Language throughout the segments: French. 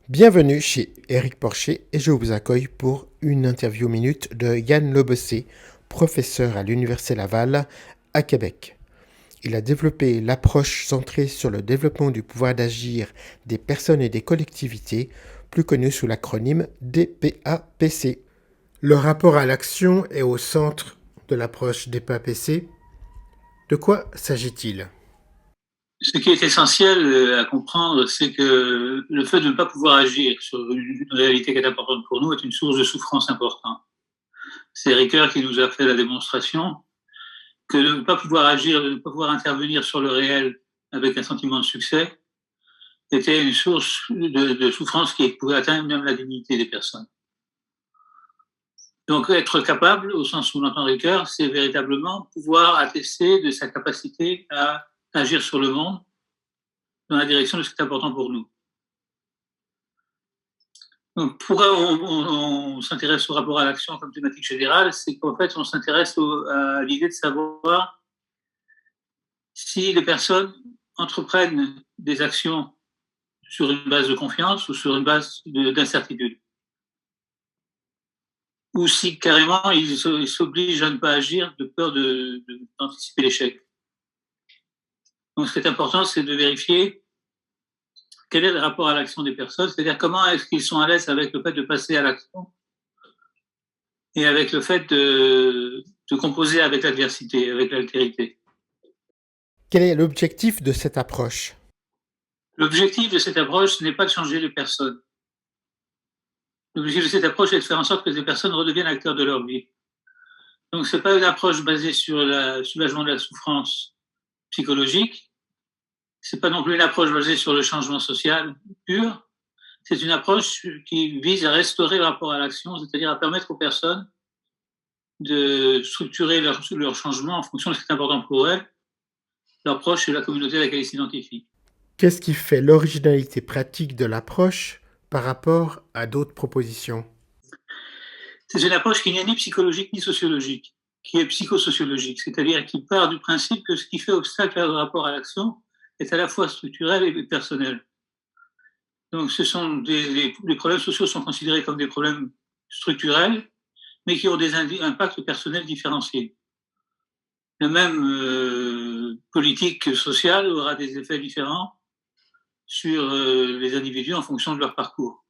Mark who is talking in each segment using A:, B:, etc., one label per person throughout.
A: Bienvenue chez Éric Porcher et je vous accueille pour une interview minute de Yann Lebessé, professeur à l'Université Laval à Québec. Il a développé l'approche centrée sur le développement du pouvoir d'agir des personnes et des collectivités, plus connue sous l'acronyme DPAPC. Le rapport à l'action est au centre de l'approche DPAPC. De quoi s'agit-il?
B: Ce qui est essentiel à comprendre, c'est que le fait de ne pas pouvoir agir sur une réalité qui est importante pour nous est une source de souffrance importante. C'est Ricoeur qui nous a fait la démonstration que de ne pas pouvoir agir, de ne pas pouvoir intervenir sur le réel avec un sentiment de succès était une source de souffrance qui pouvait atteindre même la dignité des personnes. Donc être capable, au sens où l'entend Ricoeur, c'est véritablement pouvoir attester de sa capacité à agir sur le monde dans la direction de ce qui est important pour nous. Donc, pourquoi on s'intéresse au rapport à l'action comme thématique générale, c'est qu'en fait, on s'intéresse à l'idée de savoir si les personnes entreprennent des actions sur une base de confiance ou sur une base d'incertitude. Ou si carrément ils s'obligent à ne pas agir de peur d'anticiper l'échec. Donc, ce qui est important, c'est de vérifier quel est le rapport à l'action des personnes, c'est-à-dire comment est-ce qu'ils sont à l'aise avec le fait de passer à l'action et avec le fait de composer avec l'adversité, avec l'altérité.
A: Quel est l'objectif de cette approche?
B: L'objectif de cette approche n'est pas de changer les personnes. L'objectif de cette approche est de faire en sorte que les personnes redeviennent acteurs de leur vie. Donc, ce n'est pas une approche basée sur le soulagement de la souffrance psychologique. Ce n'est pas non plus une approche basée sur le changement social pur. C'est une approche qui vise à restaurer le rapport à l'action, c'est-à-dire à permettre aux personnes de structurer leur changement en fonction de ce qui est important pour elles, leurs proches et la communauté à laquelle ils s'identifient.
A: Qu'est-ce qui fait l'originalité pratique de l'approche par rapport à d'autres propositions?
B: C'est une approche qui n'est ni psychologique ni sociologique, qui est psychosociologique, c'est-à-dire qui part du principe que ce qui fait obstacle au rapport à l'action est à la fois structurel et personnel. Donc, les problèmes sociaux sont considérés comme des problèmes structurels, mais qui ont des impacts personnels différenciés. La même politique sociale aura des effets différents sur les individus en fonction de leur parcours.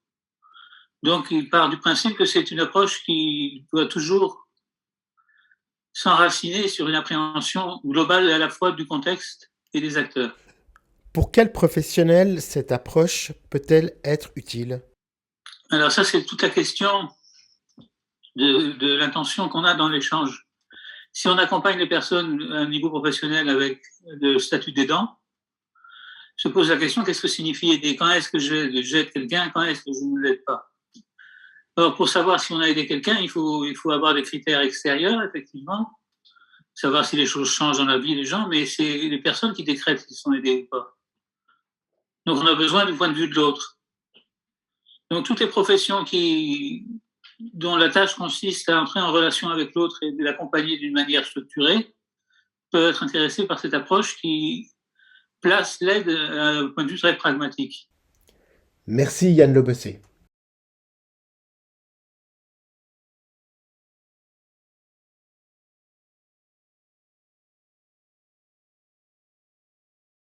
B: Donc, il part du principe que c'est une approche qui doit toujours s'enraciner sur une appréhension globale à la fois du contexte et des acteurs.
A: Pour quel professionnel cette approche peut-elle être utile?
B: Alors ça, c'est toute la question de l'intention qu'on a dans l'échange. Si on accompagne les personnes à un niveau professionnel avec le statut d'aidant, se pose la question, qu'est-ce que signifie aider? Quand est-ce que j'aide quelqu'un? Quand est-ce que je ne l'aide pas? Alors, pour savoir si on a aidé quelqu'un, il faut avoir des critères extérieurs, effectivement, savoir si les choses changent dans la vie des gens, mais c'est les personnes qui décrètent s'ils sont aidés ou pas. Donc, on a besoin du point de vue de l'autre. Donc, toutes les professions dont la tâche consiste à entrer en relation avec l'autre et de l'accompagner d'une manière structurée peuvent être intéressées par cette approche qui place l'aide à un point de vue très pragmatique.
A: Merci Yann Lebessé.